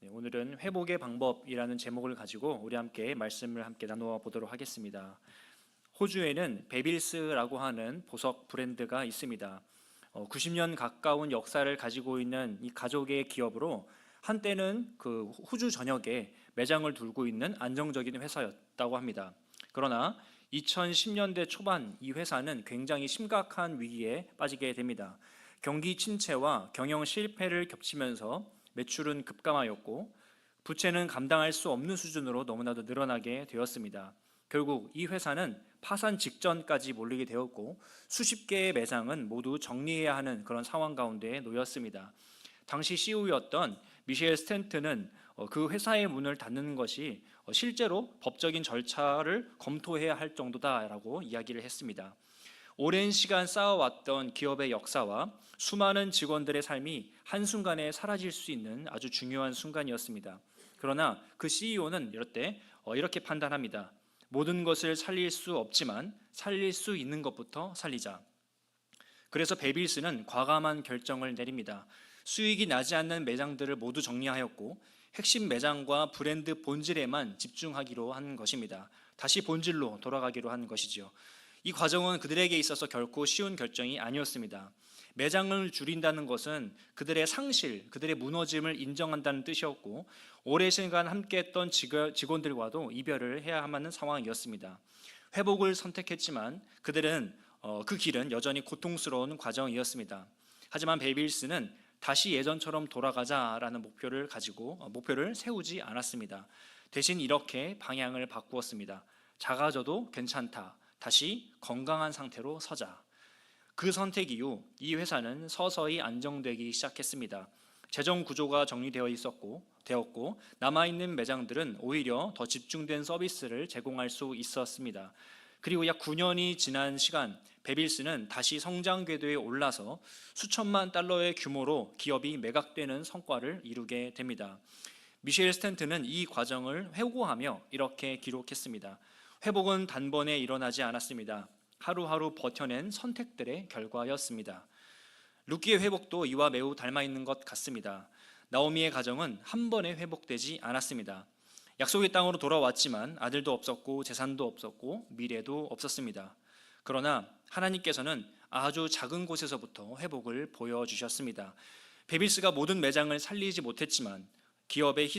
오늘은 회복의 방법이라는 제목을 가지고 우리 함께 말씀을 함께 나누어 보도록 하겠습니다. 호주에는 베빌스라고 하는 보석 브랜드가 있습니다. 90년 가까운 역사를 가지고 있는 이 가족의 기업으로 한때는 그 호주 전역에 매장을 두고 있는 안정적인 회사였다고 합니다. 그러나 2010년대 초반 이 회사는 굉장히 심각한 위기에 빠지게 됩니다. 경기 침체와 경영 실패를 겹치면서 매출은 급감하였고 부채는 감당할 수 없는 수준으로 너무나도 늘어나게 되었습니다. 결국 이 회사는 파산 직전까지 몰리게 되었고 수십 개의 매장은 모두 정리해야 하는 그런 상황 가운데 놓였습니다. 당시 CEO였던 미셸 스탠튼은 그 회사의 문을 닫는 것이 실제로 법적인 절차를 검토해야 할 정도다라고 이야기를 했습니다. 오랜 시간 쌓아왔던 기업의 역사와 수많은 직원들의 삶이 한순간에 사라질 수 있는 아주 중요한 순간이었습니다. 그러나 그 CEO는 이렇게 판단합니다. 모든 것을 살릴 수 없지만 살릴 수 있는 것부터 살리자. 그래서 베빌스는 과감한 결정을 내립니다. 수익이 나지 않는 매장들을 모두 정리하였고 핵심 매장과 브랜드 본질에만 집중하기로 한 것입니다. 다시 본질로 돌아가기로 한 것이죠. 이 과정은 그들에게 있어서 결코 쉬운 결정이 아니었습니다. 매장을 줄인다는 것은 그들의 상실, 그들의 무너짐을 인정한다는 뜻이었고 오랜 시간 함께했던 직원들과도 이별을 해야 하는 상황이었습니다. 회복을 선택했지만 그들은 그 길은 여전히 고통스러운 과정이었습니다. 하지만 베빌스는 다시 예전처럼 돌아가자라는 목표를 세우지 않았습니다. 대신 이렇게 방향을 바꾸었습니다. 작아져도 괜찮다. 다시 건강한 상태로 서자. 그 선택 이후 이 회사는 서서히 안정되기 시작했습니다. 재정 구조가 되었고 남아있는 매장들은 오히려 더 집중된 서비스를 제공할 수 있었습니다. 그리고 약 9년이 지난 시간 베빌스는 다시 성장 궤도에 올라서 수천만 달러의 규모로 기업이 매각되는 성과를 이루게 됩니다. 미셸 스탠튼은 이 과정을 회고하며 이렇게 기록했습니다. 회복은 단번에 일어나지 않았습니다. 하루하루 버텨낸 선택들의 결과였습니다. 룻기의 회복도 이와 매우 닮아 있는 것 같습니다. 나오미의 가정은 한 번에 회복되지 않았습니다. 약속의 땅으로 돌아왔지만 아들도 없었고 재산도 없었고 미래도 없었습니다. 그러나 하나님께서는 아주 작은 곳에서부터 회복을 보여주셨습니다. 베빌스가 모든 매장을 살리지 못했지만 기업의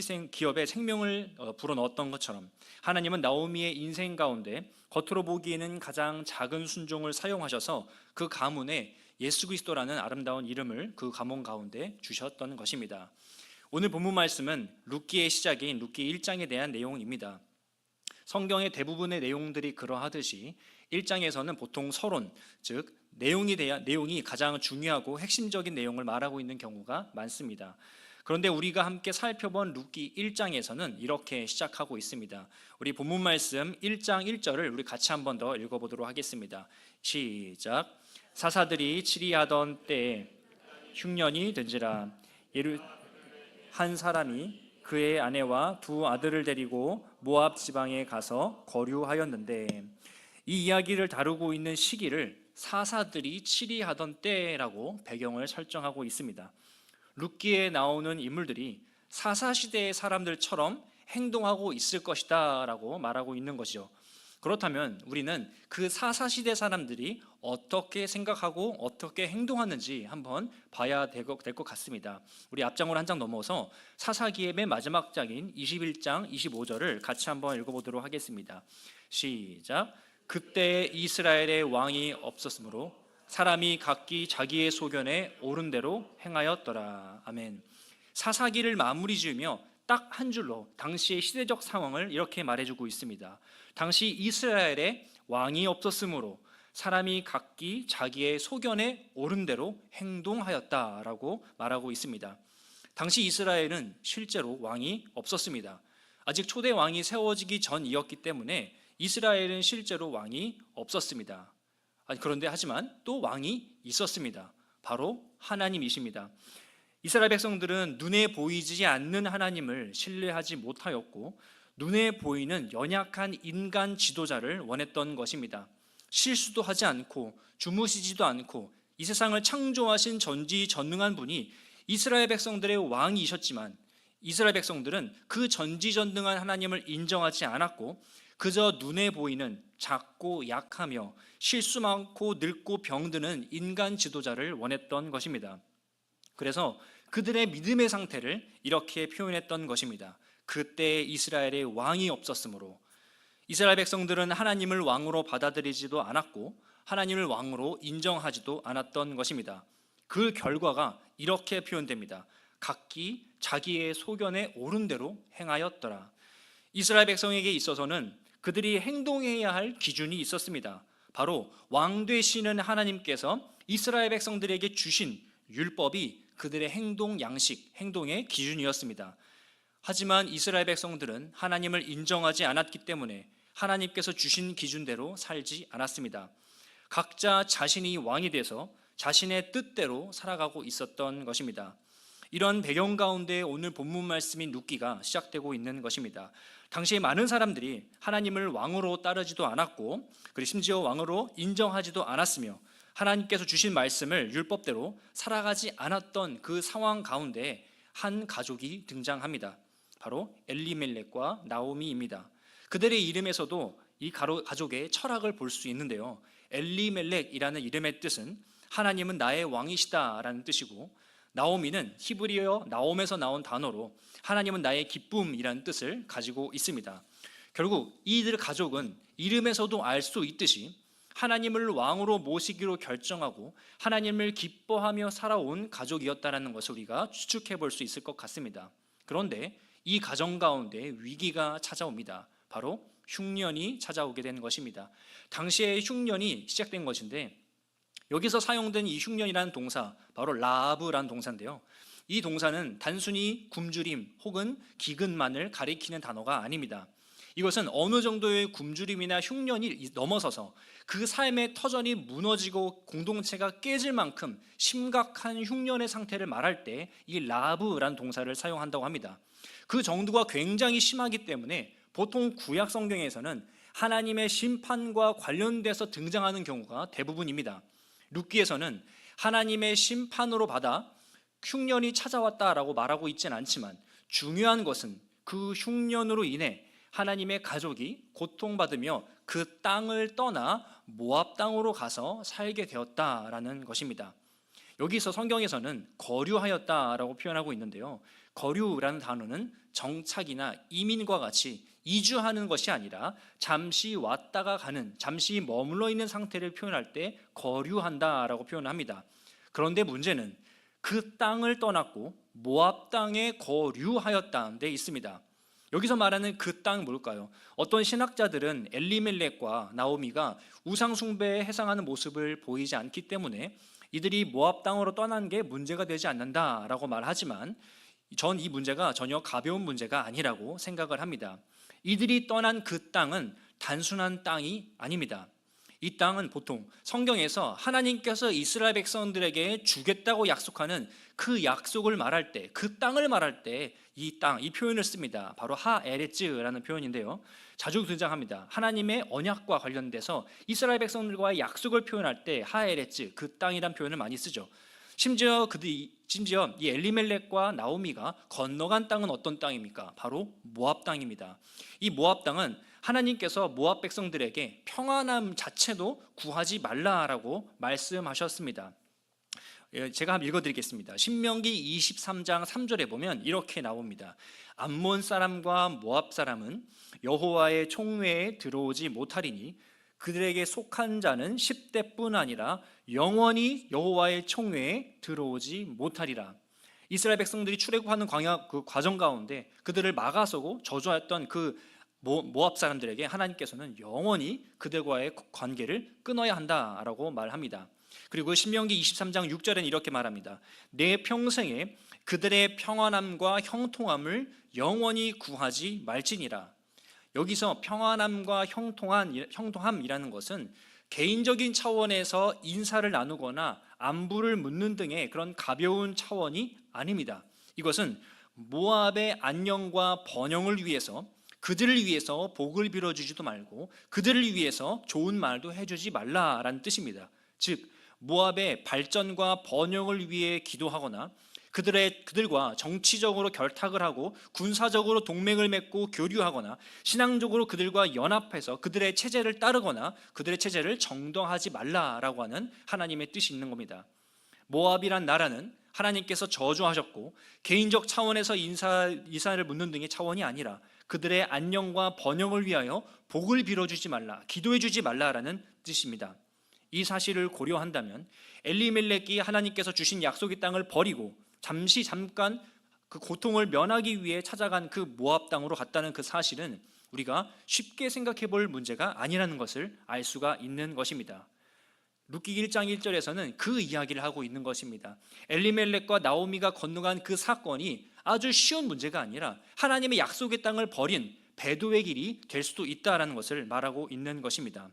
생명을 불어넣었던 것처럼 하나님은 나오미의 인생 가운데 겉으로 보기에는 가장 작은 순종을 사용하셔서 그 가문에 예수 그리스도라는 아름다운 이름을 그 가문 가운데 주셨던 것입니다. 오늘 본문 말씀은 룻기의 시작인 룻기 1장에 대한 내용입니다. 성경의 대부분의 내용들이 그러하듯이 1장에서는 보통 서론, 즉 내용이 가장 중요하고 핵심적인 내용을 말하고 있는 경우가 많습니다. 그런데 우리가 함께 살펴본 룻기 1장에서는 이렇게 시작하고 있습니다. 우리 본문 말씀 1장 1절을 우리 같이 한 번 더 읽어보도록 하겠습니다. 시작. 사사들이 치리하던 때에 흉년이 된지라 한 사람이 그의 아내와 두 아들을 데리고 모압 지방에 가서 거류하였는데, 이 이야기를 다루고 있는 시기를 사사들이 치리하던 때라고 배경을 설정하고 있습니다. 룻기에 나오는 인물들이 사사시대의 사람들처럼 행동하고 있을 것이다 라고 말하고 있는 것이죠. 그렇다면 우리는 그 사사시대 사람들이 어떻게 생각하고 어떻게 행동하는지 한번 봐야 될 것 같습니다. 우리 앞장으로 한 장 넘어서 사사기의 맨 마지막 장인 21장 25절을 같이 한번 읽어보도록 하겠습니다. 시작. 그때 이스라엘의 왕이 없었으므로 사람이 각기 자기의 소견에 옳은 대로 행하였더라. 아멘. 사사기를 마무리 지으며 딱 한 줄로 당시의 시대적 상황을 이렇게 말해주고 있습니다. 당시 이스라엘에 왕이 없었으므로 사람이 각기 자기의 소견에 옳은 대로 행동하였다라고 말하고 있습니다. 당시 이스라엘은 실제로 왕이 없었습니다. 아직 초대 왕이 세워지기 전이었기 때문에 이스라엘은 실제로 왕이 없었습니다. 하지만 또 왕이 있었습니다. 바로 하나님이십니다. 이스라엘 백성들은 눈에 보이지 않는 하나님을 신뢰하지 못하였고 눈에 보이는 연약한 인간 지도자를 원했던 것입니다. 실수도 하지 않고 주무시지도 않고 이 세상을 창조하신 전지전능한 분이 이스라엘 백성들의 왕이셨지만 이스라엘 백성들은 그 전지전능한 하나님을 인정하지 않았고 그저 눈에 보이는 작고 약하며 실수 많고 늙고 병드는 인간 지도자를 원했던 것입니다. 그래서 그들의 믿음의 상태를 이렇게 표현했던 것입니다. 그때 이스라엘에 왕이 없었으므로. 이스라엘 백성들은 하나님을 왕으로 받아들이지도 않았고 하나님을 왕으로 인정하지도 않았던 것입니다. 그 결과가 이렇게 표현됩니다. 각기 자기의 소견에 옳은 대로 행하였더라. 이스라엘 백성에게 있어서는 그들이 행동해야 할 기준이 있었습니다. 바로 왕 되시는 하나님께서 이스라엘 백성들에게 주신 율법이 그들의 행동 양식, 행동의 기준이었습니다. 하지만 이스라엘 백성들은 하나님을 인정하지 않았기 때문에 하나님께서 주신 기준대로 살지 않았습니다. 각자 자신이 왕이 돼서 자신의 뜻대로 살아가고 있었던 것입니다. 이런 배경 가운데 오늘 본문 말씀인 룻기가 시작되고 있는 것입니다. 당시에 많은 사람들이 하나님을 왕으로 따르지도 않았고 그리고 심지어 왕으로 인정하지도 않았으며 하나님께서 주신 말씀을 율법대로 살아가지 않았던 그 상황 가운데 한 가족이 등장합니다. 바로 엘리멜렉과 나오미입니다. 그들의 이름에서도 이 가족의 철학을 볼 수 있는데요. 엘리멜렉이라는 이름의 뜻은 하나님은 나의 왕이시다라는 뜻이고, 나오미는 히브리어 나옴에서 나온 단어로 하나님은 나의 기쁨이라는 뜻을 가지고 있습니다. 결국 이들 가족은 이름에서도 알 수 있듯이 하나님을 왕으로 모시기로 결정하고 하나님을 기뻐하며 살아온 가족이었다는 것을 우리가 추측해 볼 수 있을 것 같습니다. 그런데 이 가정 가운데 위기가 찾아옵니다. 바로 흉년이 찾아오게 된 것입니다. 당시에 흉년이 시작된 것인데 여기서 사용된 이 흉년이라는 동사, 바로 라브라는 동사인데요. 이 동사는 단순히 굶주림 혹은 기근만을 가리키는 단어가 아닙니다. 이것은 어느 정도의 굶주림이나 흉년이 넘어서서 그 삶의 터전이 무너지고 공동체가 깨질 만큼 심각한 흉년의 상태를 말할 때 이 라브라는 동사를 사용한다고 합니다. 그 정도가 굉장히 심하기 때문에 보통 구약 성경에서는 하나님의 심판과 관련돼서 등장하는 경우가 대부분입니다. 룻기에서는 하나님의 심판으로 받아 흉년이 찾아왔다라고 말하고 있지는 않지만 중요한 것은 그 흉년으로 인해 하나님의 가족이 고통받으며 그 땅을 떠나 모압 땅으로 가서 살게 되었다라는 것입니다. 여기서 성경에서는 거류하였다라고 표현하고 있는데요. 거류라는 단어는 정착이나 이민과 같이 이주하는 것이 아니라 잠시 왔다가 가는, 잠시 머물러 있는 상태를 표현할 때 거류한다라고 표현합니다. 그런데 문제는 그 땅을 떠났고 모압 땅에 거류하였다는 데 있습니다. 여기서 말하는 그 땅은 뭘까요? 어떤 신학자들은 엘리멜렉과 나오미가 우상 숭배에 해당하는 모습을 보이지 않기 때문에 이들이 모압 땅으로 떠난 게 문제가 되지 않는다라고 말하지만 전 이 문제가 전혀 가벼운 문제가 아니라고 생각을 합니다. 이들이 떠난 그 땅은 단순한 땅이 아닙니다. 이 땅은 보통 성경에서 하나님께서 이스라엘 백성들에게 주겠다고 약속하는 그 약속을 말할 때, 그 땅을 말할 때 이 땅, 이 표현을 씁니다. 바로 하에레츠라는 표현인데요. 자주 등장합니다. 하나님의 언약과 관련돼서 이스라엘 백성들과의 약속을 표현할 때 하에레츠, 그 땅이란 표현을 많이 쓰죠. 심지어 이 엘리멜렉과 나오미가 건너간 땅은 어떤 땅입니까? 바로 모압 땅입니다. 이 모압 땅은 하나님께서 모압 백성들에게 평안함 자체도 구하지 말라라고 말씀하셨습니다. 제가 한번 읽어드리겠습니다. 신명기 23장 3절에 보면 이렇게 나옵니다. 암몬 사람과 모압 사람은 여호와의 총회에 들어오지 못하리니 그들에게 속한 자는 10대뿐 아니라 영원히 여호와의 총회에 들어오지 못하리라. 이스라엘 백성들이 출애굽하는 그 과정 가운데 그들을 막아서고 저주했던 그 모압 사람들에게 하나님께서는 영원히 그들과의 관계를 끊어야 한다라고 말합니다. 그리고 신명기 23장 6절에는 이렇게 말합니다. 내 평생에 그들의 평안함과 형통함을 영원히 구하지 말지니라. 여기서 평안함과 형통함이라는 것은 개인적인 차원에서 인사를 나누거나 안부를 묻는 등의 그런 가벼운 차원이 아닙니다. 이것은 모압의 안녕과 번영을 위해서, 그들을 위해서 복을 빌어주지도 말고 그들을 위해서 좋은 말도 해주지 말라라는 뜻입니다. 즉 모압의 발전과 번영을 위해 기도하거나 그들과 정치적으로 결탁을 하고 군사적으로 동맹을 맺고 교류하거나 신앙적으로 그들과 연합해서 그들의 체제를 따르거나 그들의 체제를 정당하지 말라라고 하는 하나님의 뜻이 있는 겁니다. 모압이란 나라는 하나님께서 저주하셨고 개인적 차원에서 이사를 묻는 등의 차원이 아니라 그들의 안녕과 번영을 위하여 복을 빌어주지 말라, 기도해주지 말라라는 뜻입니다. 이 사실을 고려한다면 엘리멜렉이 하나님께서 주신 약속의 땅을 버리고 잠깐 그 고통을 면하기 위해 찾아간 그 모압 땅으로 갔다는 그 사실은 우리가 쉽게 생각해 볼 문제가 아니라는 것을 알 수가 있는 것입니다. 룻기 1장 1절에서는 그 이야기를 하고 있는 것입니다. 엘리멜렉과 나오미가 건너간 그 사건이 아주 쉬운 문제가 아니라 하나님의 약속의 땅을 버린 배도의 길이 될 수도 있다라는 것을 말하고 있는 것입니다.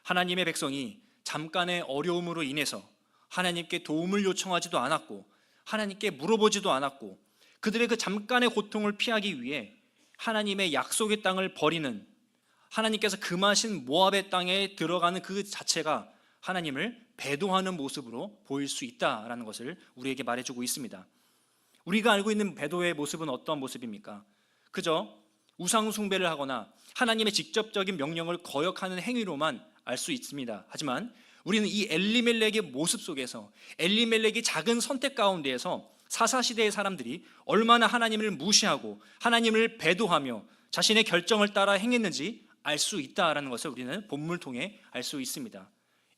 하나님의 백성이 잠깐의 어려움으로 인해서 하나님께 도움을 요청하지도 않았고 하나님께 물어보지도 않았고 그들의 그 잠깐의 고통을 피하기 위해 하나님의 약속의 땅을 버리는, 하나님께서 금하신 모압의 땅에 들어가는 그 자체가 하나님을 배도하는 모습으로 보일 수 있다라는 것을 우리에게 말해주고 있습니다. 우리가 알고 있는 배도의 모습은 어떤 모습입니까? 그저 우상 숭배를 하거나 하나님의 직접적인 명령을 거역하는 행위로만 알 수 있습니다. 하지만 우리는 이 엘리멜렉의 모습 속에서, 엘리멜렉의 작은 선택 가운데에서 사사시대의 사람들이 얼마나 하나님을 무시하고 하나님을 배도하며 자신의 결정을 따라 행했는지 알 수 있다라는 것을 우리는 본문을 통해 알 수 있습니다.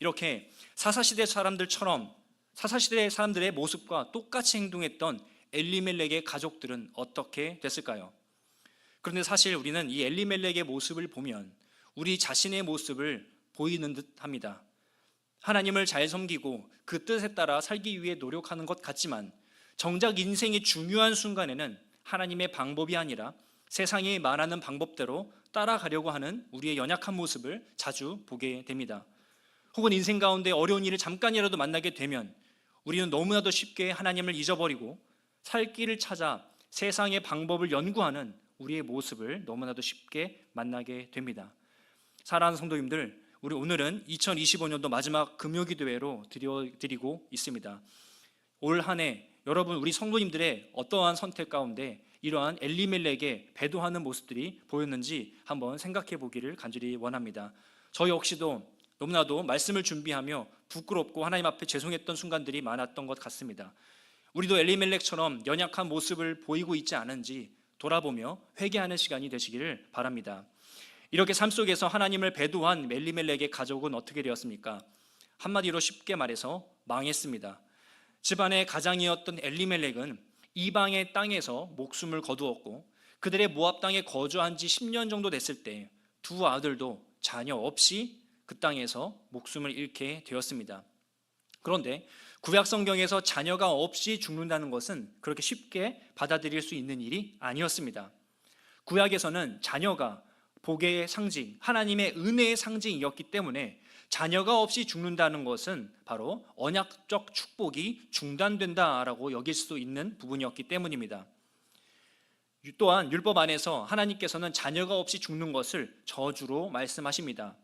이렇게 사사시대 사람들처럼 사사시대 사람들의 모습과 똑같이 행동했던 엘리멜렉의 가족들은 어떻게 됐을까요? 그런데 사실 우리는 이 엘리멜렉의 모습을 보면 우리 자신의 모습을 보이는 듯 합니다. 하나님을 잘 섬기고 그 뜻에 따라 살기 위해 노력하는 것 같지만 정작 인생의 중요한 순간에는 하나님의 방법이 아니라 세상이 말하는 방법대로 따라가려고 하는 우리의 연약한 모습을 자주 보게 됩니다. 혹은 인생 가운데 어려운 일을 잠깐이라도 만나게 되면 우리는 너무나도 쉽게 하나님을 잊어버리고 살 길을 찾아 세상의 방법을 연구하는 우리의 모습을 너무나도 쉽게 만나게 됩니다. 사랑하는 성도님들, 우리 오늘은 2025년도 마지막 금요기도회로 드리고 있습니다. 올 한 해 여러분, 우리 성도님들의 어떠한 선택 가운데 이러한 엘리멜렉의 배도하는 모습들이 보였는지 한번 생각해 보기를 간절히 원합니다. 저 역시도 너무나도 말씀을 준비하며 부끄럽고 하나님 앞에 죄송했던 순간들이 많았던 것 같습니다. 우리도 엘리멜렉처럼 연약한 모습을 보이고 있지 않은지 돌아보며 회개하는 시간이 되시기를 바랍니다. 이렇게 삶 속에서 하나님을 배도한 엘리멜렉의 가족은 어떻게 되었습니까? 한마디로 쉽게 말해서 망했습니다. 집안의 가장이었던 엘리멜렉은 이방의 땅에서 목숨을 거두었고 그들의 모압 땅에 거주한 지 10년 정도 됐을 때 두 아들도 자녀 없이 그 땅에서 목숨을 잃게 되었습니다. 그런데 구약 성경에서 자녀가 없이 죽는다는 것은 그렇게 쉽게 받아들일 수 있는 일이 아니었습니다. 구약에서는 자녀가 복의 상징, 하나님의 은혜의 상징이었기 때문에 자녀가 없이 죽는다는 것은 바로 언약적 축복이 중단된다라고 여길 수 있는 부분이었기 때문입니다. 또한 율법 안에서 하나님께서는 자녀가 없이 죽는 것을 저주로 말씀하십니다.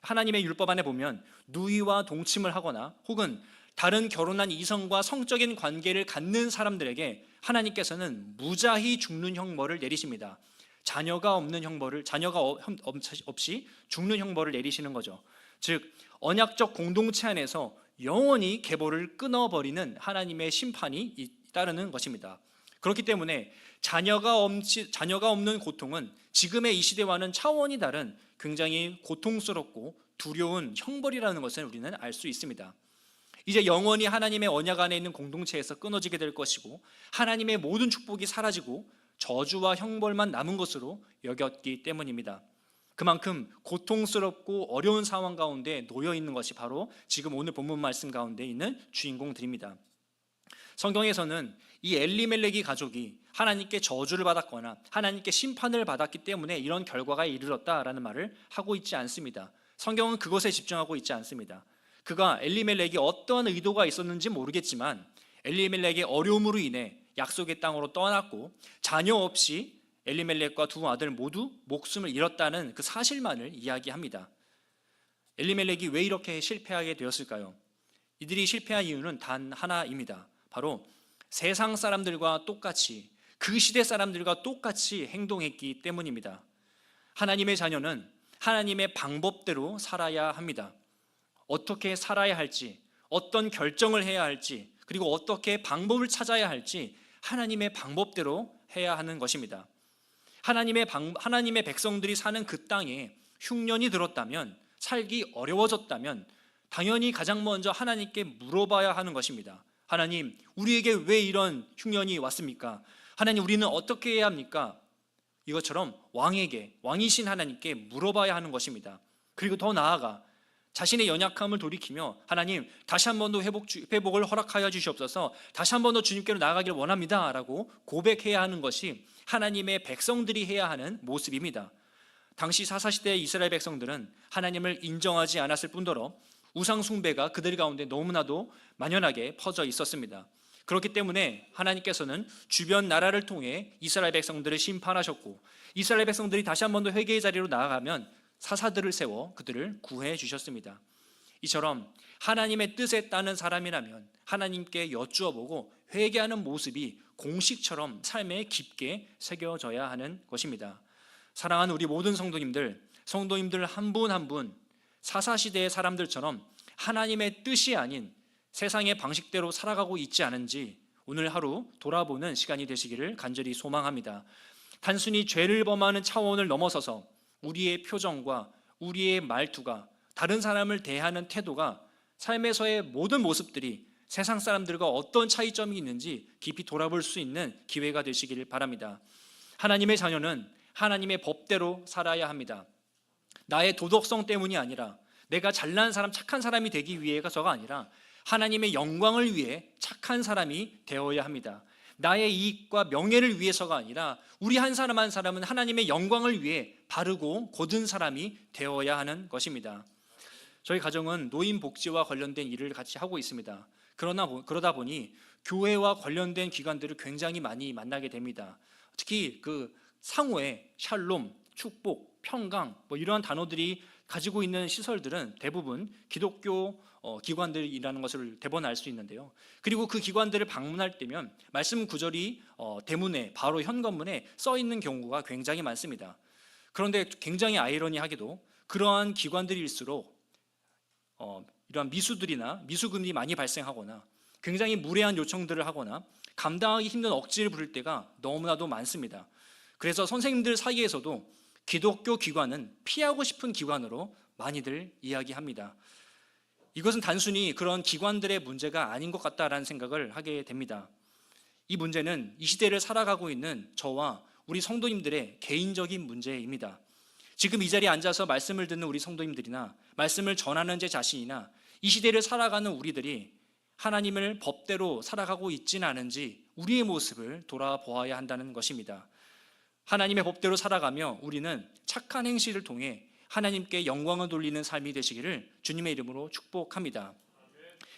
하나님의 율법 안에 보면 누이와 동침을 하거나 혹은 다른 결혼한 이성과 성적인 관계를 갖는 사람들에게 하나님께서는 무자히 죽는 형벌을 내리십니다. 자녀가 없이 죽는 형벌을 내리시는 거죠. 즉 언약적 공동체 안에서 영원히 계보를 끊어버리는 하나님의 심판이 따르는 것입니다. 그렇기 때문에 자녀가 없는 고통은 지금의 이 시대와는 차원이 다른 굉장히 고통스럽고 두려운 형벌이라는 것을 우리는 알 수 있습니다. 이제 영원히 하나님의 언약 안에 있는 공동체에서 끊어지게 될 것이고 하나님의 모든 축복이 사라지고 저주와 형벌만 남은 것으로 여겼기 때문입니다. 그만큼 고통스럽고 어려운 상황 가운데 놓여 있는 것이 바로 지금 오늘 본문 말씀 가운데 있는 주인공들입니다. 성경에서는 이 엘리멜렉이 가족이 하나님께 저주를 받았거나 하나님께 심판을 받았기 때문에 이런 결과가 이르렀다라는 말을 하고 있지 않습니다. 성경은 그것에 집중하고 있지 않습니다. 그가 엘리멜렉이 어떠한 의도가 있었는지 모르겠지만 엘리멜렉의 어려움으로 인해 약속의 땅으로 떠났고 자녀 없이 엘리멜렉과 두 아들 모두 목숨을 잃었다는 그 사실만을 이야기합니다. 엘리멜렉이 왜 이렇게 실패하게 되었을까요? 이들이 실패한 이유는 단 하나입니다. 바로 세상 사람들과 똑같이, 그 시대 사람들과 똑같이 행동했기 때문입니다. 하나님의 자녀는 하나님의 방법대로 살아야 합니다. 어떻게 살아야 할지, 어떤 결정을 해야 할지, 그리고 어떻게 방법을 찾아야 할지 하나님의 방법대로 해야 하는 것입니다. 하나님의 백성들이 사는 그 땅에 흉년이 들었다면, 살기 어려워졌다면 당연히 가장 먼저 하나님께 물어봐야 하는 것입니다. 하나님, 우리에게 왜 이런 흉년이 왔습니까? 하나님, 우리는 어떻게 해야 합니까? 이것처럼 왕이신 하나님께 물어봐야 하는 것입니다. 그리고 더 나아가 자신의 연약함을 돌이키며 하나님, 다시 한 번 더 회복을 허락하여 주시옵소서, 다시 한 번 더 주님께로 나아가기를 원합니다 라고 고백해야 하는 것이 하나님의 백성들이 해야 하는 모습입니다. 당시 사사시대의 이스라엘 백성들은 하나님을 인정하지 않았을 뿐더러 우상 숭배가 그들 가운데 너무나도 만연하게 퍼져 있었습니다. 그렇기 때문에 하나님께서는 주변 나라를 통해 이스라엘 백성들을 심판하셨고, 이스라엘 백성들이 다시 한 번 더 회개의 자리로 나아가면 사사들을 세워 그들을 구해 주셨습니다. 이처럼 하나님의 뜻에 따른 사람이라면 하나님께 여쭈어보고 회개하는 모습이 공식처럼 삶에 깊게 새겨져야 하는 것입니다. 사랑하는 우리 모든 성도님들 한 분 한 분 사사시대의 사람들처럼 하나님의 뜻이 아닌 세상의 방식대로 살아가고 있지 않은지 오늘 하루 돌아보는 시간이 되시기를 간절히 소망합니다. 단순히 죄를 범하는 차원을 넘어서서 우리의 표정과 우리의 말투가, 다른 사람을 대하는 태도가, 삶에서의 모든 모습들이 세상 사람들과 어떤 차이점이 있는지 깊이 돌아볼 수 있는 기회가 되시기를 바랍니다. 하나님의 자녀는 하나님의 법대로 살아야 합니다. 나의 도덕성 때문이 아니라, 내가 잘난 사람, 착한 사람이 되기 위해서가 아니라 하나님의 영광을 위해 착한 사람이 되어야 합니다. 나의 이익과 명예를 위해서가 아니라 우리 한 사람 한 사람은 하나님의 영광을 위해 바르고 곧은 사람이 되어야 하는 것입니다. 저희 가정은 노인 복지와 관련된 일을 같이 하고 있습니다. 그러다 보니 교회와 관련된 기관들을 굉장히 많이 만나게 됩니다. 특히 그 상호에 샬롬, 축복, 평강 이러한 단어들이 가지고 있는 시설들은 대부분 기독교 기관들이라는 것을 대번 알 수 있는데요. 그리고 그 기관들을 방문할 때면 말씀 구절이 대문에, 바로 현관문에 써 있는 경우가 굉장히 많습니다. 그런데 굉장히 아이러니하게도 그러한 기관들일수록 이러한 미수들이나 미수금이 많이 발생하거나 굉장히 무례한 요청들을 하거나 감당하기 힘든 억지를 부릴 때가 너무나도 많습니다. 그래서 선생님들 사이에서도 기독교 기관은 피하고 싶은 기관으로 많이들 이야기합니다. 이것은 단순히 그런 기관들의 문제가 아닌 것 같다라는 생각을 하게 됩니다. 이 문제는 이 시대를 살아가고 있는 저와 우리 성도님들의 개인적인 문제입니다. 지금 이 자리에 앉아서 말씀을 듣는 우리 성도님들이나 말씀을 전하는 제 자신이나 이 시대를 살아가는 우리들이 하나님을 법대로 살아가고 있지는 않은지 우리의 모습을 돌아보아야 한다는 것입니다. 하나님의 법대로 살아가며 우리는 착한 행실을 통해 하나님께 영광을 돌리는 삶이 되시기를 주님의 이름으로 축복합니다.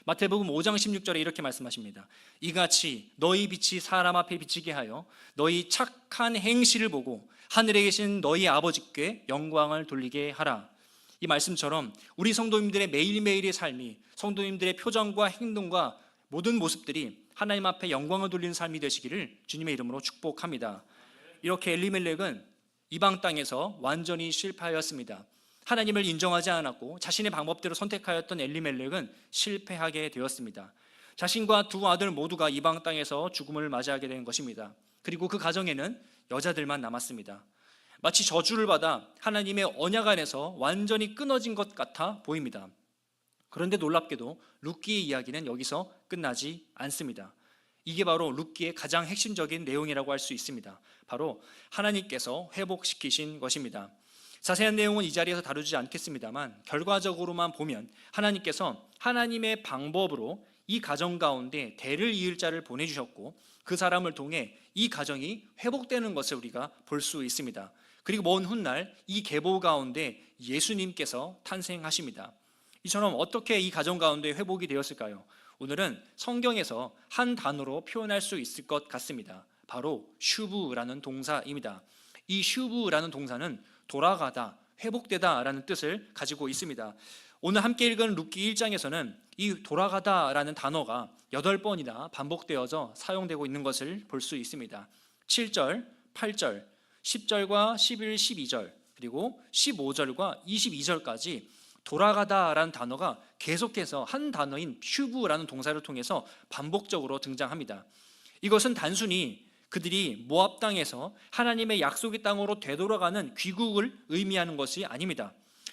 마태복음 5장 16절에 이렇게 말씀하십니다. 이같이 너희 빛이 사람 앞에 비치게 하여 너희 착한 행실을 보고 하늘에 계신 너희 아버지께 영광을 돌리게 하라. 이 말씀처럼 우리 성도님들의 매일매일의 삶이, 성도님들의 표정과 행동과 모든 모습들이 하나님 앞에 영광을 돌리는 삶이 되시기를 주님의 이름으로 축복합니다. 이렇게 엘리멜렉은 이방 땅에서 완전히 실패하였습니다. 하나님을 인정하지 않았고 자신의 방법대로 선택하였던 엘리멜렉은 실패하게 되었습니다. 자신과 두 아들 모두가 이방 땅에서 죽음을 맞이하게 된 것입니다. 그리고 그 가정에는 여자들만 남았습니다. 마치 저주를 받아 하나님의 언약 안에서 완전히 끊어진 것 같아 보입니다. 그런데 놀랍게도 룻기의 이야기는 여기서 끝나지 않습니다. 이게 바로 룻기의 가장 핵심적인 내용이라고 할 수 있습니다. 바로 하나님께서 회복시키신 것입니다. 자세한 내용은 이 자리에서 다루지 않겠습니다만 결과적으로만 보면 하나님께서 하나님의 방법으로 이 가정 가운데 대를 이을 자를 보내주셨고 그 사람을 통해 이 가정이 회복되는 것을 우리가 볼 수 있습니다. 그리고 먼 훗날 이 계보 가운데 예수님께서 탄생하십니다. 이처럼 어떻게 이 가정 가운데 회복이 되었을까요? 오늘은 성경에서 한 단어로 표현할 수 있을 것 같습니다. 바로 슈브라는 동사입니다. 이 슈브라는 동사는 돌아가다, 회복되다 라는 뜻을 가지고 있습니다. 오늘 함께 읽은 룻기 1장에서는 이 돌아가다라는 단어가 8번이나 반복되어져 사용되고 있는 것을 볼 수 있습니다. 7절, 8절, 10절과 11, 12절, 그리고 15절과 22절까지 돌아가다라는 단어가 계속해서 한 단어인 슈브라는 동사를 통해서 반복적으로 등장합니다. 이것은 단순히 그들이 모압 땅에서 하나님의 약속의 땅으로 되돌아가는 귀국을 의미하는 것이 아닙니다.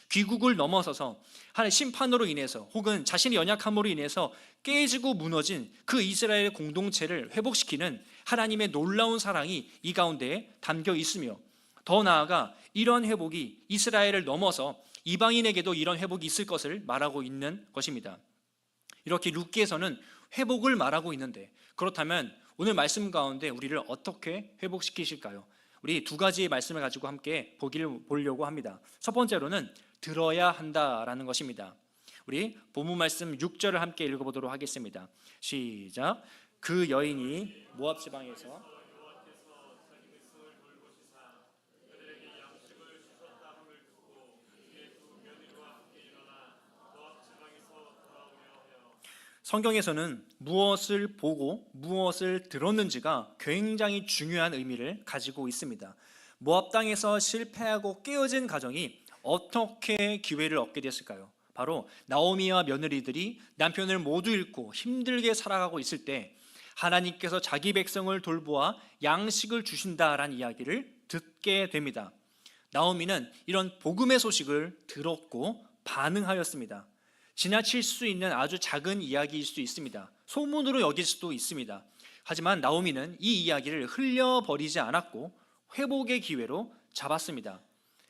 귀국을 넘어서서 하나님의 심판으로 인해서 혹은 자신의 연약함으로 인해서 깨지고 무너진 그 이스라엘의 공동체를 회복시키는 하나님의 놀라운 사랑이 이 가운데에 담겨 있으며, 더 나아가 이러한 회복이 이스라엘을 넘어서 이방인에게도 이런 회복이 있을 것을 말하고 있는 것입니다. 이렇게 룻기에서는 회복을 말하고 있는데, 그렇다면 오늘 말씀 가운데 우리를 어떻게 회복시키실까요? 우리 두 가지의 말씀을 가지고 함께 보려고 합니다. 첫 번째로는 들어야 한다라는 것입니다. 우리 본문 말씀 6절을 함께 읽어보도록 하겠습니다. 시작. 그 여인이 모압 지방에서 성경에서는 무엇을 보고 무엇을 들었는지가 굉장히 중요한 의미를 가지고 있습니다. 모압 땅에서 실패하고 깨어진 가정이 어떻게 기회를 얻게 됐을까요? 바로 나오미와 며느리들이 남편을 모두 잃고 힘들게 살아가고 있을 때 하나님께서 자기 백성을 돌보아 양식을 주신다라는 이야기를 듣게 됩니다. 나오미는 이런 복음의 소식을 들었고 반응하였습니다. 지나칠 수 있는 아주 작은 이야기일 수 있습니다. 소문으로 여길 수도 있습니다. 하지만 나오미는 이 이야기를 흘려버리지 않았고 회복의 기회로 잡았습니다.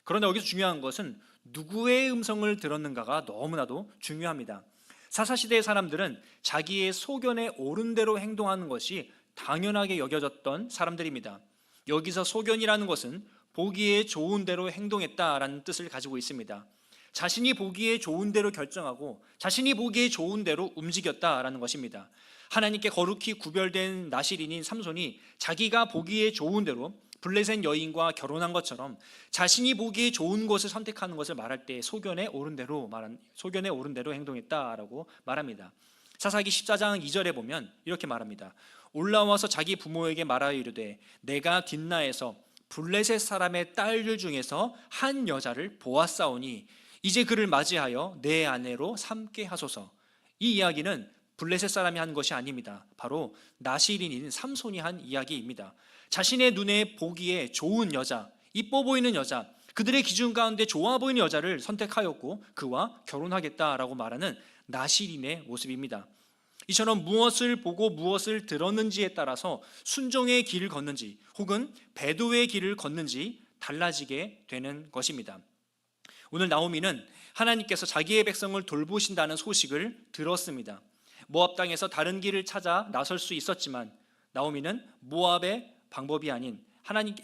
그런데 여기서 중요한 것은 누구의 음성을 들었는가가 너무나도 중요합니다. 사사시대의 사람들은 자기의 소견에 옳은 대로 행동하는 것이 당연하게 여겨졌던 사람들입니다. 여기서 소견이라는 것은 보기에 좋은 대로 행동했다라는 뜻을 가지고 있습니다. 자신이 보기에 좋은 대로 결정하고 자신이 보기에 좋은 대로 움직였다라는 것입니다. 하나님께 거룩히 구별된 나실인인 삼손이 자기가 보기에 좋은 대로 블레셋 여인과 결혼한 것처럼 자신이 보기에 좋은 것을 선택하는 것을 말할 때 소견에 옳은 대로 행동했다라고 말합니다. 사사기 14장 2절에 보면 이렇게 말합니다. 올라와서 자기 부모에게 말하여 이르되 내가 딥나에서 블레셋 사람의 딸들 중에서 한 여자를 보았사오니 이제 그를 맞이하여 내 아내로 삼게 하소서. 이 이야기는 블레셋 사람이 한 것이 아닙니다. 바로 나실인인 삼손이 한 이야기입니다. 자신의 눈에 보기에 좋은 여자, 이뻐 보이는 여자, 그들의 기준 가운데 좋아 보이는 여자를 선택하였고 그와 결혼하겠다라고 말하는 나실인의 모습입니다. 이처럼 무엇을 보고 무엇을 들었는지에 따라서 순종의 길을 걷는지 혹은 배도의 길을 걷는지 달라지게 되는 것입니다. 오늘 나오미는 하나님께서 자기의 백성을 돌보신다는 소식을 들었습니다. 모압 땅에서 다른 길을 찾아 나설 수 있었지만 나오미는 모압의 방법이 아닌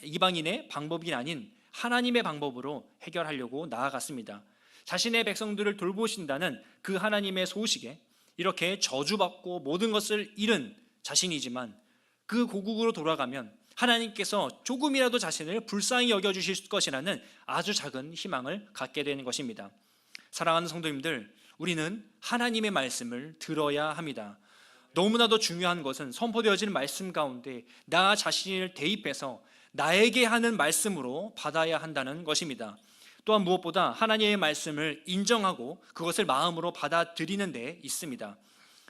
이방인의 방법이 아닌 하나님의 방법으로 해결하려고 나아갔습니다. 자신의 백성들을 돌보신다는 그 하나님의 소식에 이렇게 저주받고 모든 것을 잃은 자신이지만 그 고국으로 돌아가면 하나님께서 조금이라도 자신을 불쌍히 여겨주실 것이라는 아주 작은 희망을 갖게 되는 것입니다. 사랑하는 성도님들, 우리는 하나님의 말씀을 들어야 합니다. 너무나도 중요한 것은 선포되어지는 말씀 가운데 나 자신을 대입해서 나에게 하는 말씀으로 받아야 한다는 것입니다. 또한 무엇보다 하나님의 말씀을 인정하고 그것을 마음으로 받아들이는 데 있습니다.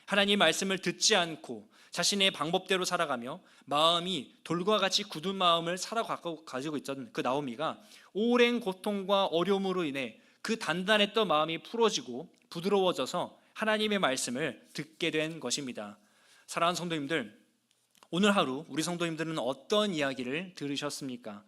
하나님의 말씀을 듣지 않고 자신의 방법대로 살아가며 마음이 돌과 같이 굳은 마음을 가지고 있던 그 나오미가 오랜 고통과 어려움으로 인해 그 단단했던 마음이 풀어지고 부드러워져서 하나님의 말씀을 듣게 된 것입니다. 사랑하는 성도님들, 오늘 하루 우리 성도님들은 어떤 이야기를 들으셨습니까?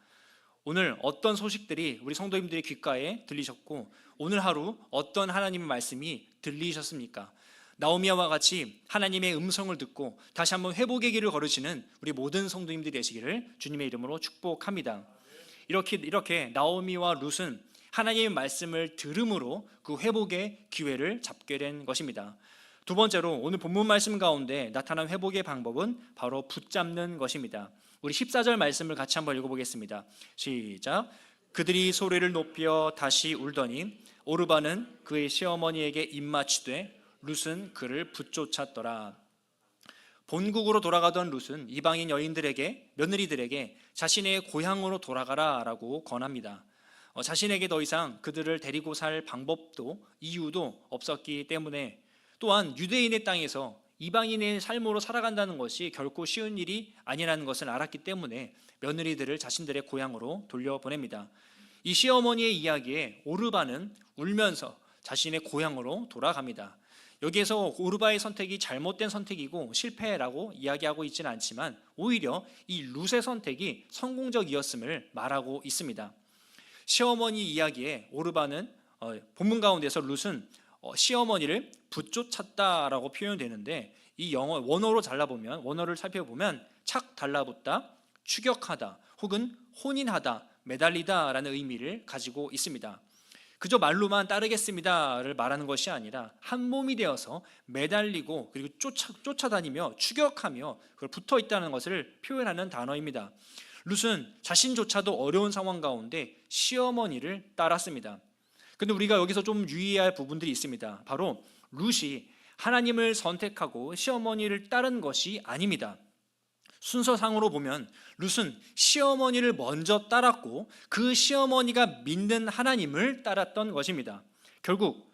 오늘 어떤 소식들이 우리 성도님들의 귓가에 들리셨고 오늘 하루 어떤 하나님의 말씀이 들리셨습니까? 나오미와 같이 하나님의 음성을 듣고 다시 한번 회복의 길을 걸으시는 우리 모든 성도님들이 되시기를 주님의 이름으로 축복합니다. 이렇게 나오미와 룻은 하나님의 말씀을 들음으로 그 회복의 기회를 잡게 된 것입니다. 두 번째로 오늘 본문 말씀 가운데 나타난 회복의 방법은 바로 붙잡는 것입니다. 우리 14절 말씀을 같이 한번 읽어보겠습니다. 시작. 그들이 소리를 높여 다시 울더니 오르바는 그의 시어머니에게 입맞추되 룻은 그를 붙쫓았더라. 본국으로 돌아가던 룻은 이방인 여인들에게, 며느리들에게 자신의 고향으로 돌아가라라고 권합니다. 자신에게 더 이상 그들을 데리고 살 방법도 이유도 없었기 때문에, 또한 유대인의 땅에서 이방인의 삶으로 살아간다는 것이 결코 쉬운 일이 아니라는 것을 알았기 때문에 며느리들을 자신들의 고향으로 돌려보냅니다. 이 시어머니의 이야기에 오르바는 울면서 자신의 고향으로 돌아갑니다. 여기에서 오르바의 선택이 잘못된 선택이고 실패라고 이야기하고 있지는 않지만 오히려 이 룻의 선택이 성공적이었음을 말하고 있습니다. 시어머니 이야기에 오르바는 본문 가운데서 룻은 시어머니를 붙쫓았다라고 표현되는데, 이 영어 원어로 잘라보면, 원어를 살펴보면 착 달라붙다, 추격하다 혹은 혼인하다, 매달리다라는 의미를 가지고 있습니다. 그저 말로만 따르겠습니다를 말하는 것이 아니라 한 몸이 되어서 매달리고 그리고 쫓아다니며 추격하며 그걸 붙어 있다는 것을 표현하는 단어입니다. 룻은 자신조차도 어려운 상황 가운데 시어머니를 따랐습니다. 근데 우리가 여기서 좀 유의해야 할 부분들이 있습니다. 바로 룻이 하나님을 선택하고 시어머니를 따른 것이 아닙니다. 순서상으로 보면 룻은 시어머니를 먼저 따랐고 그 시어머니가 믿는 하나님을 따랐던 것입니다. 결국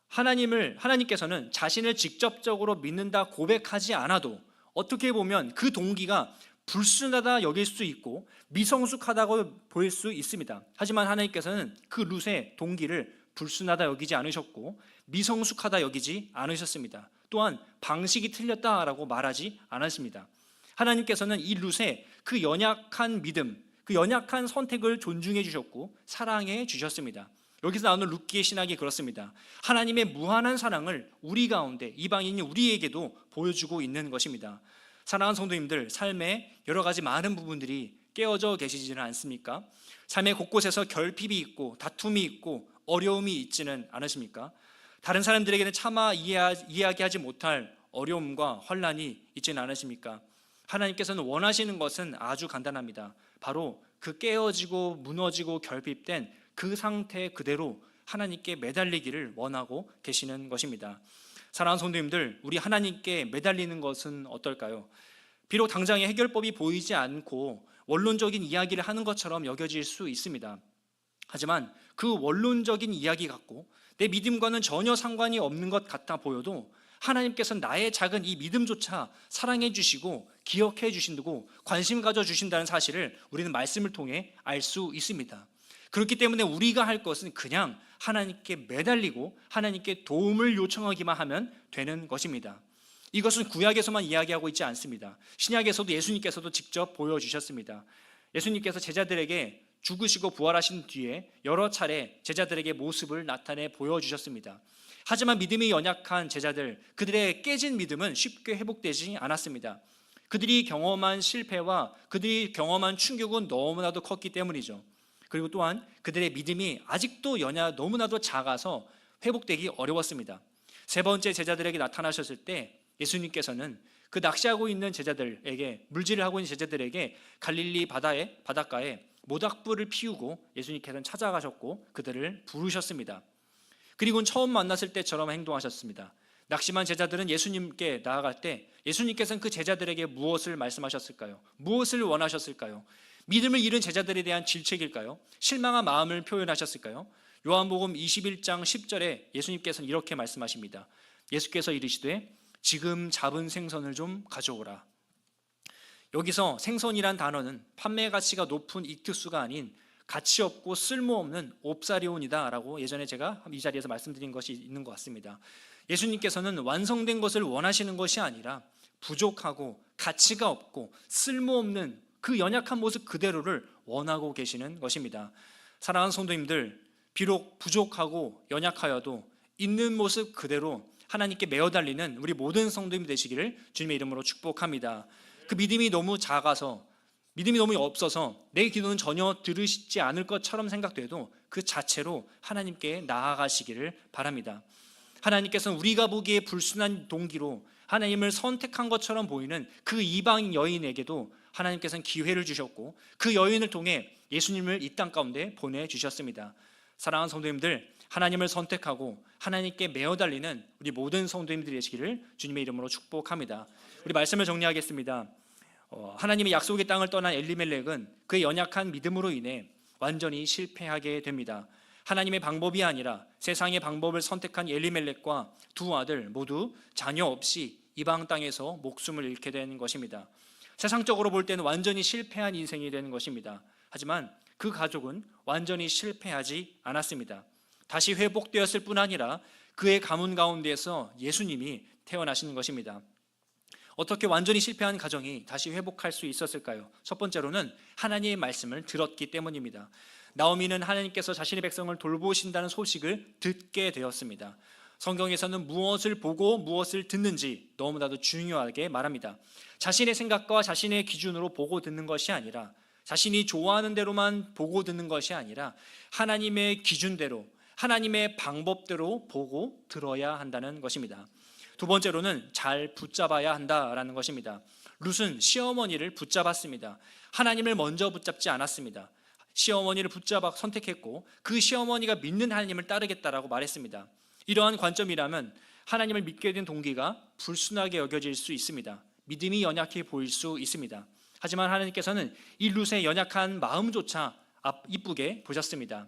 하나님께서는 자신을 직접적으로 믿는다 고백하지 않아도 어떻게 보면 그 동기가 불순하다 여길 수 있고 미성숙하다고 보일 수 있습니다. 하지만 하나님께서는 그 룻의 동기를 불순하다 여기지 않으셨고 미성숙하다 여기지 않으셨습니다. 또한 방식이 틀렸다라고 말하지 않았습니다. 하나님께서는 이 룻의 그 연약한 믿음, 그 연약한 선택을 존중해 주셨고 사랑해 주셨습니다. 여기서 나오는 룻기의 신학이 그렇습니다. 하나님의 무한한 사랑을 우리 가운데, 이방인이 우리에게도 보여주고 있는 것입니다. 사랑하는 성도님들, 삶에 여러 가지 많은 부분들이 깨어져 계시지는 않습니까? 삶의 곳곳에서 결핍이 있고 다툼이 있고 어려움이 있지는 않으십니까? 다른 사람들에게는 차마 이야기하지 못할 어려움과 환난이 있지는 않으십니까? 하나님께서는 원하시는 것은 아주 간단합니다. 바로 그 깨어지고 무너지고 결핍된 그 상태 그대로 하나님께 매달리기를 원하고 계시는 것입니다. 사랑하는 성도님들, 우리 하나님께 매달리는 것은 어떨까요? 비록 당장의 해결법이 보이지 않고 원론적인 이야기를 하는 것처럼 여겨질 수 있습니다. 하지만 그 원론적인 이야기 같고 내 믿음과는 전혀 상관이 없는 것 같아 보여도 하나님께서는 나의 작은 이 믿음조차 사랑해 주시고 기억해 주신다고 관심 가져 주신다는 사실을 우리는 말씀을 통해 알 수 있습니다. 그렇기 때문에 우리가 할 것은 그냥 하나님께 매달리고 하나님께 도움을 요청하기만 하면 되는 것입니다. 이것은 구약에서만 이야기하고 있지 않습니다. 신약에서도 예수님께서도 직접 보여주셨습니다. 예수님께서 제자들에게 죽으시고 부활하신 뒤에 여러 차례 제자들에게 모습을 나타내 보여주셨습니다. 하지만 믿음이 연약한 제자들, 그들의 깨진 믿음은 쉽게 회복되지 않았습니다. 그들이 경험한 실패와 그들이 경험한 충격은 너무나도 컸기 때문이죠. 그리고 또한 그들의 믿음이 아직도 너무나도 작아서 회복되기 어려웠습니다. 세 번째 제자들에게 나타나셨을 때 예수님께서는 그 낚시하고 있는 제자들에게, 물질을 하고 있는 제자들에게 갈릴리 바닷가에 모닥불을 피우고 예수님께서는 찾아가셨고 그들을 부르셨습니다. 그리고는 처음 만났을 때처럼 행동하셨습니다. 낙심한 제자들은 예수님께 나아갈 때 예수님께서는 그 제자들에게 무엇을 말씀하셨을까요? 무엇을 원하셨을까요? 믿음을 잃은 제자들에 대한 질책일까요? 실망한 마음을 표현하셨을까요? 요한복음 21장 10절에 예수님께서는 이렇게 말씀하십니다. 예수께서 이르시되 지금 잡은 생선을 좀 가져오라. 여기서 생선이란 단어는 판매 가치가 높은 익투수가 아닌 가치 없고 쓸모없는 옵사리온이다 라고 예전에 제가 이 자리에서 말씀드린 것이 있는 것 같습니다. 예수님께서는 완성된 것을 원하시는 것이 아니라 부족하고 가치가 없고 쓸모없는 그 연약한 모습 그대로를 원하고 계시는 것입니다. 사랑하는 성도님들, 비록 부족하고 연약하여도 있는 모습 그대로 하나님께 매어 달리는 우리 모든 성도님 되시기를 주님의 이름으로 축복합니다. 그 믿음이 너무 작아서, 믿음이 너무 없어서 내 기도는 전혀 들으시지 않을 것처럼 생각돼도 그 자체로 하나님께 나아가시기를 바랍니다. 하나님께서는 우리가 보기에 불순한 동기로 하나님을 선택한 것처럼 보이는 그 이방인 여인에게도 하나님께서는 기회를 주셨고 그 여인을 통해 예수님을 이 땅 가운데 보내주셨습니다. 사랑하는 성도님들, 하나님을 선택하고 하나님께 매어 달리는 우리 모든 성도님들이 되시기를 주님의 이름으로 축복합니다. 우리 말씀을 정리하겠습니다. 하나님의 약속의 땅을 떠난 엘리멜렉은 그의 연약한 믿음으로 인해 완전히 실패하게 됩니다. 하나님의 방법이 아니라 세상의 방법을 선택한 엘리멜렉과 두 아들 모두 자녀 없이 이방 땅에서 목숨을 잃게 되는 것입니다. 세상적으로 볼 때는 완전히 실패한 인생이 되는 것입니다. 하지만 그 가족은 완전히 실패하지 않았습니다. 다시 회복되었을 뿐 아니라 그의 가문 가운데에서 예수님이 태어나시는 것입니다. 어떻게 완전히 실패한 가정이 다시 회복할 수 있었을까요? 첫 번째로는 하나님의 말씀을 들었기 때문입니다. 나오미는 하나님께서 자신의 백성을 돌보신다는 소식을 듣게 되었습니다. 성경에서는 무엇을 보고 무엇을 듣는지 너무나도 중요하게 말합니다. 자신의 생각과 자신의 기준으로 보고 듣는 것이 아니라, 자신이 좋아하는 대로만 보고 듣는 것이 아니라 하나님의 기준대로, 하나님의 방법대로 보고 들어야 한다는 것입니다. 두 번째로는 잘 붙잡아야 한다라는 것입니다. 룻은 시어머니를 붙잡았습니다. 하나님을 먼저 붙잡지 않았습니다. 시어머니를 붙잡아 선택했고 그 시어머니가 믿는 하나님을 따르겠다라고 말했습니다. 이러한 관점이라면 하나님을 믿게 된 동기가 불순하게 여겨질 수 있습니다. 믿음이 연약해 보일 수 있습니다. 하지만 하나님께서는 이 룻의 연약한 마음조차 이쁘게 보셨습니다.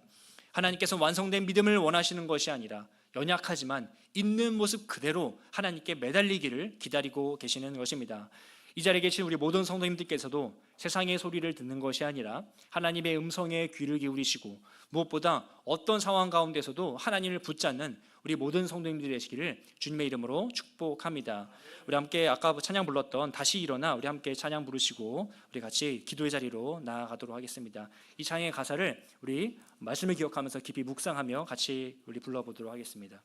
하나님께서는 완성된 믿음을 원하시는 것이 아니라 연약하지만 있는 모습 그대로 하나님께 매달리기를 기다리고 계시는 것입니다. 이 자리에 계신 우리 모든 성도님들께서도 세상의 소리를 듣는 것이 아니라 하나님의 음성에 귀를 기울이시고 무엇보다 어떤 상황 가운데서도 하나님을 붙잡는 우리 모든 성도님들이 되시기를 주님의 이름으로 축복합니다. 우리 함께 아까 찬양 불렀던 다시 일어나 우리 함께 찬양 부르시고 우리 같이 기도의 자리로 나아가도록 하겠습니다. 이 찬양의 가사를 우리 말씀을 기억하면서 깊이 묵상하며 같이 우리 불러보도록 하겠습니다.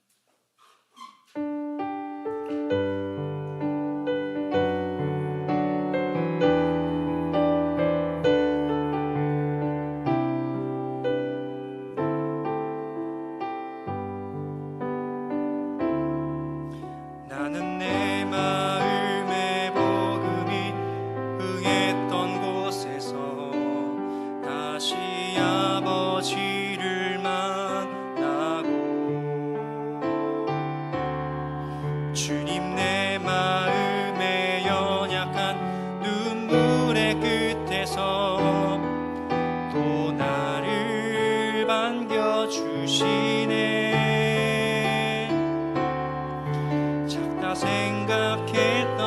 나는 내 마음의 복음이 흥했던 곳에서 다시 아버지를 만나고 주님 내 마음의 연약한 눈물의 끝에서 또 나를 반겨주시네. 생각했던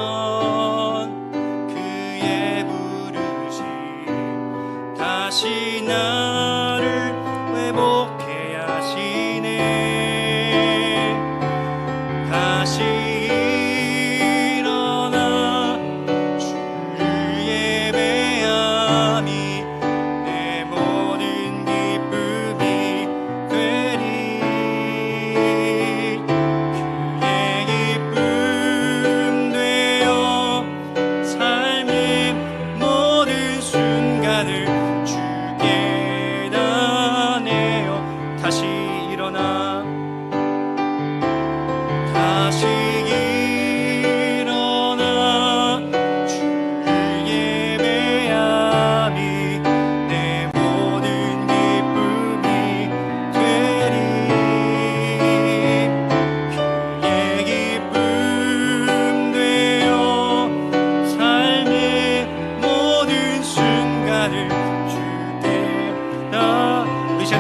그의 부르심 다시 나를 회복해 하시네. 다시 일어나 주를 예배함이 내 모든 기쁨이 되리.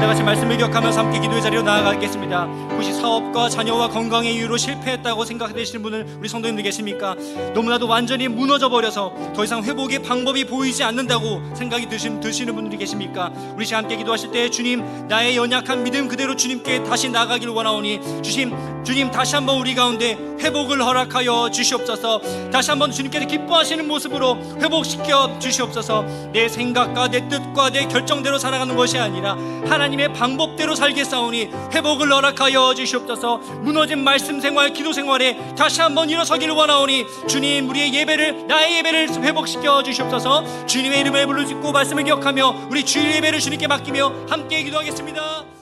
같이 말씀을 기억하면서 함께 기도의 자리로 나아가겠습니다. 혹시 사업과 자녀와 건강의 이유로 실패했다고 생각되시는 분들, 우리 성도님들 계십니까? 너무나도 완전히 무너져 버려서 더 이상 회복의 방법이 보이지 않는다고 생각이 드시는 분들이 계십니까? 우리 시간 함께 기도하실 때 주님, 나의 연약한 믿음 그대로 주님께 다시 나아가기를 원하오니 주님 다시 한번 우리 가운데 회복을 허락하여 주시옵소서. 다시 한번 주님께서 기뻐하시는 모습으로 회복시켜 주시옵소서. 내 생각과 내 뜻과 내 결정대로 살아가는 것이 아니라 하나님의 방법대로 살겠사오니 회복을 허락하여 주시옵소서. 무너진 말씀 생활, 기도 생활에 다시 한번 일어서기를 원하오니 주님, 우리의 예배를, 나의 예배를 회복시켜 주시옵소서. 주님의 이름을 부르짖고 말씀을 기억하며 우리 주일 예배를 주님께 맡기며 함께 기도하겠습니다.